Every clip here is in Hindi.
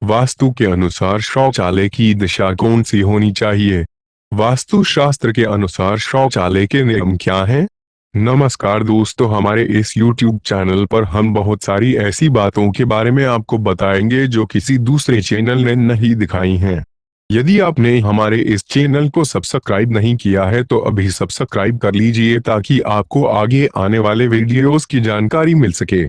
वास्तु के अनुसार शौचालय की दिशा कौन सी होनी चाहिए? वास्तुशास्त्र के अनुसार शौचालय के नियम क्या हैं? नमस्कार दोस्तों, हमारे इस YouTube चैनल पर हम बहुत सारी ऐसी बातों के बारे में आपको बताएंगे जो किसी दूसरे चैनल ने नहीं दिखाई हैं। यदि आपने हमारे इस चैनल को सब्सक्राइब नहीं किया है तो अभी सब्सक्राइब कर लीजिए ताकि आपको आगे आने वाले वीडियोस की जानकारी मिल सके।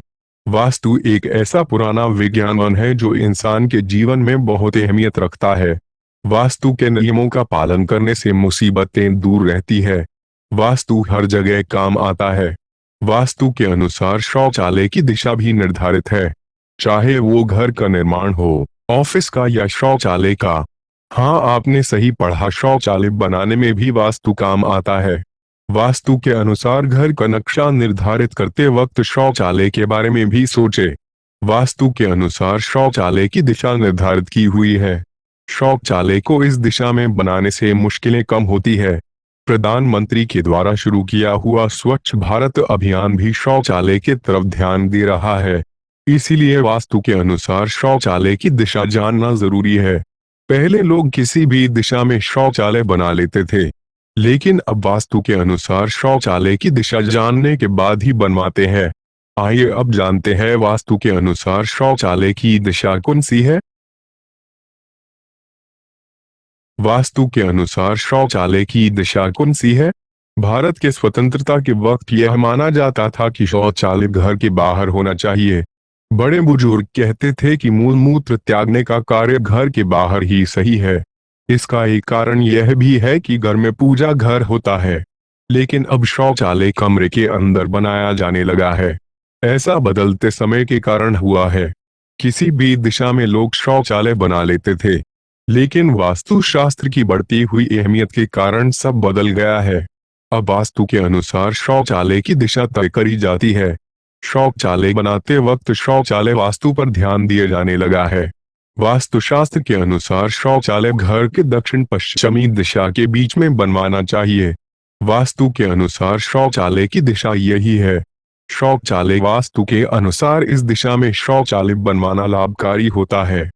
वास्तु एक ऐसा पुराना विज्ञान है जो इंसान के जीवन में बहुत अहमियत रखता है। वास्तु के नियमों का पालन करने से मुसीबतें दूर रहती है। वास्तु हर जगह काम आता है। वास्तु के अनुसार शौचालय की दिशा भी निर्धारित है, चाहे वो घर का निर्माण हो, ऑफिस का या शौचालय का। हाँ, आपने सही पढ़ा, शौचालय बनाने में भी वास्तु काम आता है। वास्तु के अनुसार घर का नक्शा निर्धारित करते वक्त शौचालय के बारे में भी सोचे। वास्तु के अनुसार शौचालय की दिशा निर्धारित की हुई है। शौचालय को इस दिशा में बनाने से मुश्किलें कम होती है। प्रधानमंत्री के द्वारा शुरू किया हुआ स्वच्छ भारत अभियान भी शौचालय की तरफ ध्यान दे रहा है। इसीलिए वास्तु के अनुसार शौचालय की दिशा जानना जरूरी है। पहले लोग किसी भी दिशा में शौचालय बना लेते थे, लेकिन अब वास्तु के अनुसार शौचालय की दिशा जानने के बाद ही बनवाते हैं। आइए अब जानते हैं वास्तु के अनुसार शौचालय की दिशा कौन सी है। वास्तु के अनुसार शौचालय की दिशा कौन सी है? भारत के स्वतंत्रता के वक्त यह माना जाता था कि शौचालय घर के बाहर होना चाहिए। बड़े बुजुर्ग कहते थे कि मूल मूत्र त्यागने का कार्य घर के बाहर ही सही है। इसका एक कारण यह भी है कि घर में पूजा घर होता है, लेकिन अब शौचालय कमरे के अंदर बनाया जाने लगा है। ऐसा बदलते समय के कारण हुआ है। किसी भी दिशा में लोग शौचालय बना लेते थे, लेकिन वास्तुशास्त्र की बढ़ती हुई अहमियत के कारण सब बदल गया है। अब वास्तु के अनुसार शौचालय की दिशा तय करी जाती है। शौचालय बनाते वक्त शौचालय वास्तु पर ध्यान दिया जाने लगा है। वास्तुशास्त्र के अनुसार शौचालय घर के दक्षिण पश्चिमी दिशा के बीच में बनवाना चाहिए। वास्तु के अनुसार शौचालय की दिशा यही है। शौचालय वास्तु के अनुसार इस दिशा में शौचालय बनवाना लाभकारी होता है।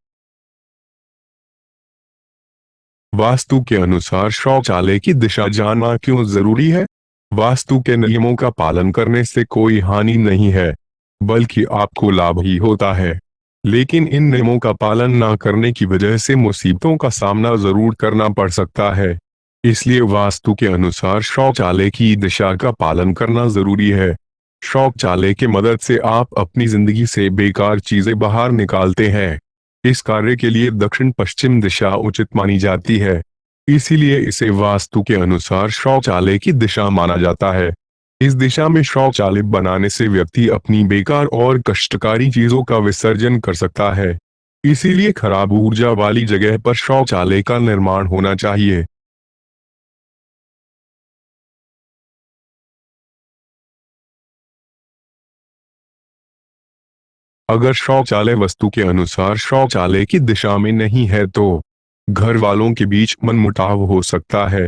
वास्तु के अनुसार शौचालय की दिशा जानना क्यों जरूरी है? वास्तु के नियमों का पालन करने से कोई हानि नहीं है, बल्कि आपको लाभ ही होता है। लेकिन इन नियमों का पालन न करने की वजह से मुसीबतों का सामना जरूर करना पड़ सकता है। इसलिए वास्तु के अनुसार शौचालय की दिशा का पालन करना जरूरी है। शौचालय की मदद से आप अपनी जिंदगी से बेकार चीजें बाहर निकालते हैं। इस कार्य के लिए दक्षिण पश्चिम दिशा उचित मानी जाती है, इसीलिए इसे वास्तु के अनुसार शौचालय की दिशा माना जाता है। इस दिशा में शौचालय बनाने से व्यक्ति अपनी बेकार और कष्टकारी चीजों का विसर्जन कर सकता है। इसीलिए खराब ऊर्जा वाली जगह पर शौचालय का निर्माण होना चाहिए। अगर शौचालय वास्तु के अनुसार शौचालय की दिशा में नहीं है तो घर वालों के बीच मनमुटाव हो सकता है।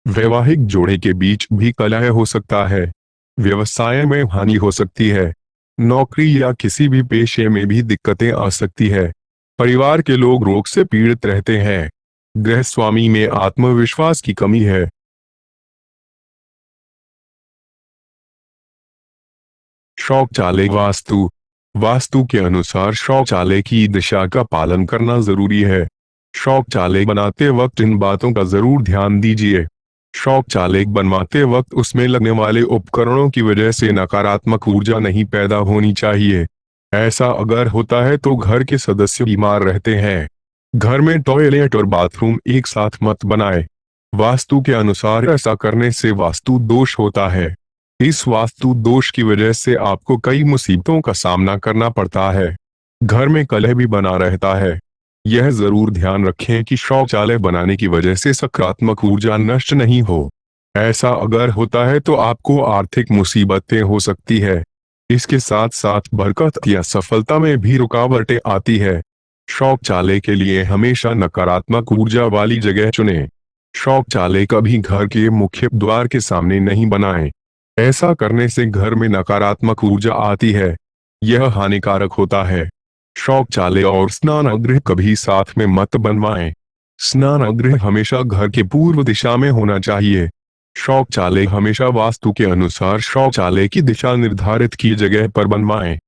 वैवाहिक जोड़े के बीच भी कलह हो सकता है। व्यवसाय में हानि हो सकती है। नौकरी या किसी भी पेशे में भी दिक्कतें आ सकती है। परिवार के लोग रोग से पीड़ित रहते हैं। गृह स्वामी में आत्मविश्वास की कमी है। शौचालय वास्तु वास्तु के अनुसार शौचालय की दिशा का पालन करना जरूरी है। शौचालय बनाते वक्त इन बातों का जरूर ध्यान दीजिए। शौचालय बनवाते वक्त उसमें लगने वाले उपकरणों की वजह से नकारात्मक ऊर्जा नहीं पैदा होनी चाहिए। ऐसा अगर होता है तो घर के सदस्य बीमार रहते हैं। घर में टॉयलेट और बाथरूम एक साथ मत बनाएं। वास्तु के अनुसार ऐसा करने से वास्तु दोष होता है। इस वास्तु दोष की वजह से आपको कई मुसीबतों का सामना करना पड़ता है। घर में कलह भी बना रहता है। यह जरूर ध्यान रखें कि शौचालय बनाने की वजह से सकारात्मक ऊर्जा नष्ट नहीं हो। ऐसा अगर होता है तो आपको आर्थिक मुसीबतें हो सकती है। इसके साथ साथ बरकत या सफलता में भी रुकावटें आती है। शौचालय के लिए हमेशा नकारात्मक ऊर्जा वाली जगह चुनें। शौचालय कभी घर के मुख्य द्वार के सामने नहीं बनाएं। ऐसा करने से घर में नकारात्मक ऊर्जा आती है। यह हानिकारक होता है। शौचालय और स्नानगृह कभी साथ में मत बनवाएं। स्नानगृह हमेशा घर के पूर्व दिशा में होना चाहिए। शौचालय हमेशा वास्तु के अनुसार शौचालय की दिशा निर्धारित की जगह पर बनवाएं।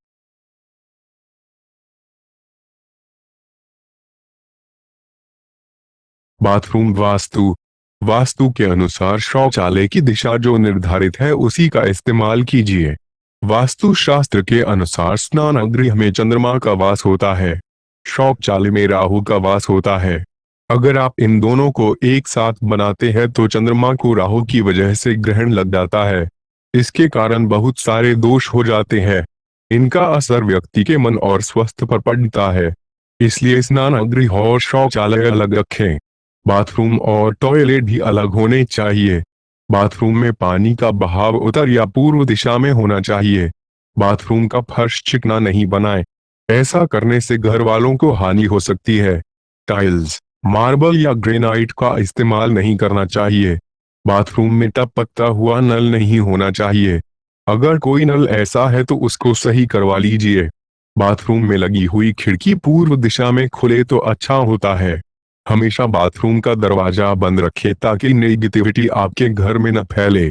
बाथरूम वास्तु वास्तु के अनुसार शौचालय की दिशा जो निर्धारित है उसी का इस्तेमाल कीजिए। वास्तु शास्त्र के अनुसार स्नानगृह में चंद्रमा का वास होता है, शौचालय में राहु का वास होता है। अगर आप इन दोनों को एक साथ बनाते हैं तो चंद्रमा को राहु की वजह से ग्रहण लग जाता है। इसके कारण बहुत सारे दोष हो जाते हैं। इनका असर व्यक्ति के मन और स्वास्थ्य पर पड़ता है। इसलिए स्नानगृह और शौचालय अलग रखें। बाथरूम और टॉयलेट भी अलग होने चाहिए। बाथरूम में पानी का बहाव उत्तर या पूर्व दिशा में होना चाहिए। बाथरूम का फर्श चिकना नहीं बनाएं। ऐसा करने से घर वालों को हानि हो सकती है। टाइल्स, मार्बल या ग्रेनाइट का इस्तेमाल नहीं करना चाहिए। बाथरूम में टपकता हुआ नल नहीं होना चाहिए। अगर कोई नल ऐसा है तो उसको सही करवा लीजिए। बाथरूम में लगी हुई खिड़की पूर्व दिशा में खुले तो अच्छा होता है। हमेशा बाथरूम का दरवाजा बंद रखें ताकि नेगेटिविटी आपके घर में न फैले।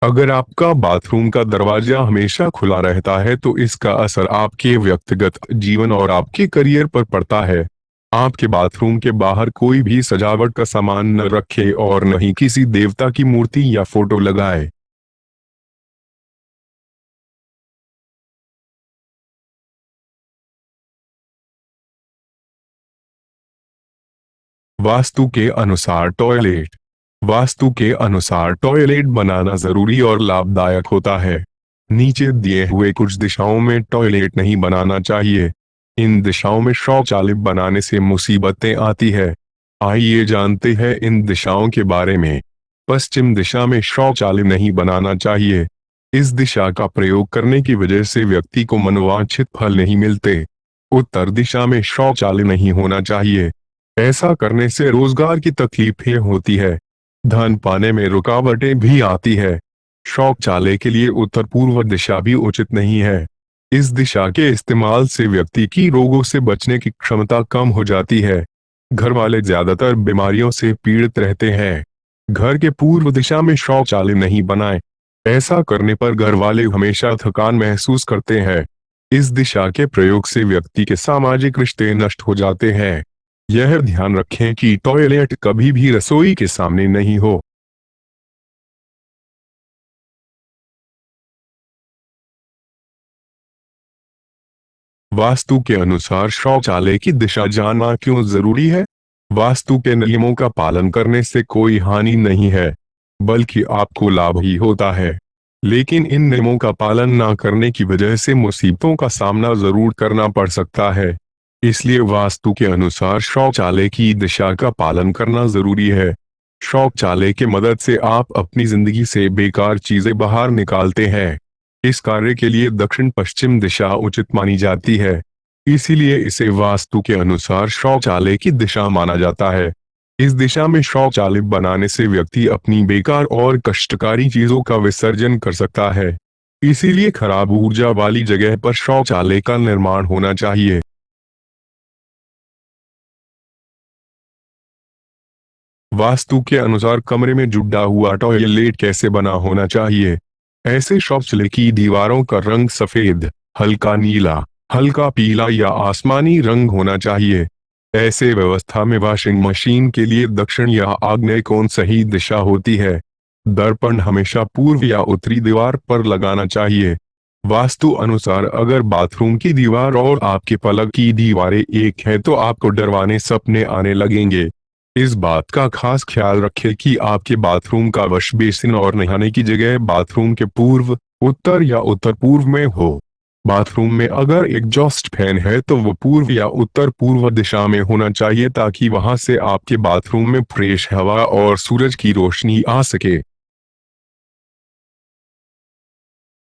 अगर आपका बाथरूम का दरवाजा हमेशा खुला रहता है तो इसका असर आपके व्यक्तिगत जीवन और आपके करियर पर पड़ता है। आपके बाथरूम के बाहर कोई भी सजावट का सामान न रखें और न ही किसी देवता की मूर्ति या फोटो लगाए। वास्तु के अनुसार टॉयलेट वास्तु के अनुसार टॉयलेट बनाना जरूरी और लाभदायक होता है। नीचे दिए हुए कुछ दिशाओं में टॉयलेट नहीं बनाना चाहिए। इन दिशाओं में शौचालय बनाने से मुसीबतें आती है। आइए जानते हैं इन दिशाओं के बारे में। पश्चिम दिशा में शौचालय नहीं बनाना चाहिए। इस दिशा का प्रयोग करने की वजह से व्यक्ति को मनोवांछित फल नहीं मिलते। उत्तर दिशा में शौचालय नहीं होना चाहिए। ऐसा करने से रोजगार की तकलीफें होती है। धन पाने में रुकावटें भी आती है। शौचालय के लिए उत्तर पूर्व दिशा भी उचित नहीं है। इस दिशा के इस्तेमाल से व्यक्ति की रोगों से बचने की क्षमता कम हो जाती है। घर वाले ज्यादातर बीमारियों से पीड़ित रहते हैं। घर के पूर्व दिशा में शौचालय नहीं बनाएं। ऐसा करने पर घर वाले हमेशा थकान महसूस करते हैं। इस दिशा के प्रयोग से व्यक्ति के सामाजिक रिश्ते नष्ट हो जाते हैं। यह ध्यान रखें कि टॉयलेट कभी भी रसोई के सामने नहीं हो। वास्तु के अनुसार शौचालय की दिशा जानना क्यों जरूरी है? वास्तु के नियमों का पालन करने से कोई हानि नहीं है, बल्कि आपको लाभ ही होता है। लेकिन इन नियमों का पालन न करने की वजह से मुसीबतों का सामना जरूर करना पड़ सकता है। इसलिए वास्तु के अनुसार शौचालय की दिशा का पालन करना जरूरी है। शौचालय के मदद से आप अपनी जिंदगी से बेकार चीजें बाहर निकालते हैं। इस कार्य के लिए दक्षिण पश्चिम दिशा उचित मानी जाती है। इसीलिए इसे वास्तु के अनुसार शौचालय की दिशा माना जाता है। इस दिशा में शौचालय बनाने से व्यक्ति अपनी बेकार और कष्टकारी चीजों का विसर्जन कर सकता है। इसीलिए खराब ऊर्जा वाली जगह पर शौचालय का निर्माण होना चाहिए। वास्तु के अनुसार कमरे में जुड़ा हुआ टॉयलेट कैसे बना होना चाहिए? ऐसे शौचालय की दीवारों का रंग सफेद, हल्का नीला, हल्का पीला या आसमानी रंग होना चाहिए। ऐसे व्यवस्था में वॉशिंग मशीन के लिए दक्षिण या आग्नेय कोण सही दिशा होती है। दर्पण हमेशा पूर्व या उत्तरी दीवार पर लगाना चाहिए। वास्तु अनुसार अगर बाथरूम की दीवार और आपके पलंग की दीवारें एक है तो आपको डरवाने सपने आने लगेंगे। इस बात का खास ख्याल रखें कि आपके बाथरूम का वॉश बेसिन और नहाने की जगह बाथरूम के पूर्व, उत्तर या उत्तर पूर्व में हो। बाथरूम में अगर एग्जॉस्ट फैन है तो वो पूर्व या उत्तर पूर्व दिशा में होना चाहिए ताकि वहां से आपके बाथरूम में फ्रेश हवा और सूरज की रोशनी आ सके।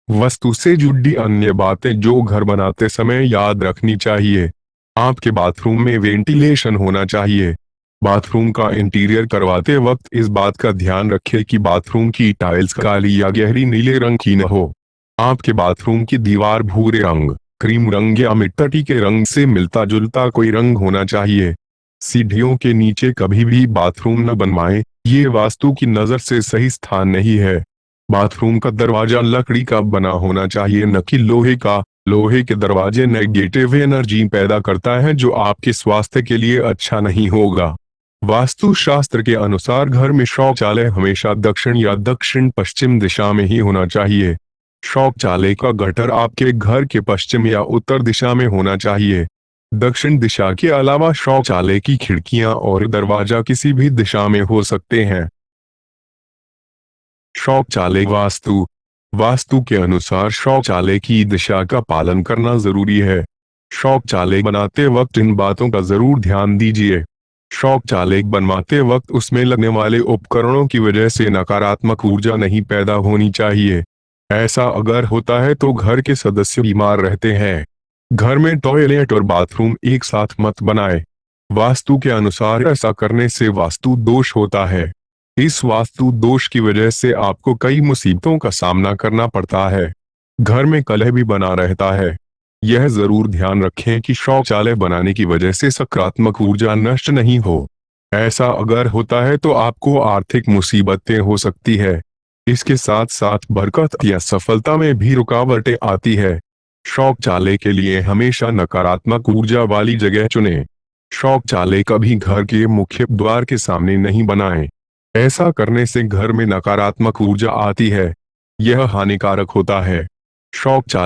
वास्तु से जुड़ी अन्य बातें जो घर बनाते समय याद रखनी चाहिए। आपके बाथरूम में वेंटिलेशन होना चाहिए। बाथरूम का इंटीरियर करवाते वक्त इस बात का ध्यान रखें कि बाथरूम की टाइल्स काली या गहरी नीले रंग की न हो। आपके बाथरूम की दीवार भूरे रंग, क्रीम रंग या मिट्टी के रंग से मिलता जुलता कोई रंग होना चाहिए। सीढ़ियों के नीचे कभी भी बाथरूम न बनवाएं, ये वास्तु की नज़र से सही स्थान नहीं है। बाथरूम का दरवाजा लकड़ी का बना होना चाहिए, न कि लोहे का। लोहे के दरवाजे नेगेटिव एनर्जी पैदा करता है जो आपके स्वास्थ्य के लिए अच्छा नहीं होगा। वास्तु शास्त्र के अनुसार घर में शौचालय हमेशा दक्षिण या दक्षिण पश्चिम दिशा में ही होना चाहिए। शौचालय का गटर आपके घर के पश्चिम या उत्तर दिशा में होना चाहिए। दक्षिण दिशा के अलावा शौचालय की खिड़कियां और दरवाजा किसी भी दिशा में हो सकते हैं। शौचालय वास्तु वास्तु के अनुसार शौचालय की दिशा का पालन करना जरूरी है। शौचालय बनाते वक्त इन बातों का जरूर ध्यान दीजिए। शौचालय बनवाते वक्त उसमें लगने वाले उपकरणों की वजह से नकारात्मक ऊर्जा नहीं पैदा होनी चाहिए। ऐसा अगर होता है तो घर के सदस्य बीमार रहते हैं। घर में टॉयलेट और बाथरूम एक साथ मत बनाएं। वास्तु के अनुसार ऐसा करने से वास्तु दोष होता है। इस वास्तु दोष की वजह से आपको कई मुसीबतों का सामना करना पड़ता है। घर में कलह भी बना रहता है। यह जरूर ध्यान रखें कि शौचालय बनाने की वजह से सकारात्मक ऊर्जा नष्ट नहीं हो। ऐसा अगर होता है तो आपको आर्थिक मुसीबतें हो सकती है। इसके साथ साथ बरकत या सफलता में भी रुकावटें आती है। शौचालय के लिए हमेशा नकारात्मक ऊर्जा वाली जगह चुनें। शौचालय कभी घर के मुख्य द्वार के सामने नहीं बनाएं। ऐसा करने से घर में नकारात्मक ऊर्जा आती है। यह हानिकारक होता है। शौचालय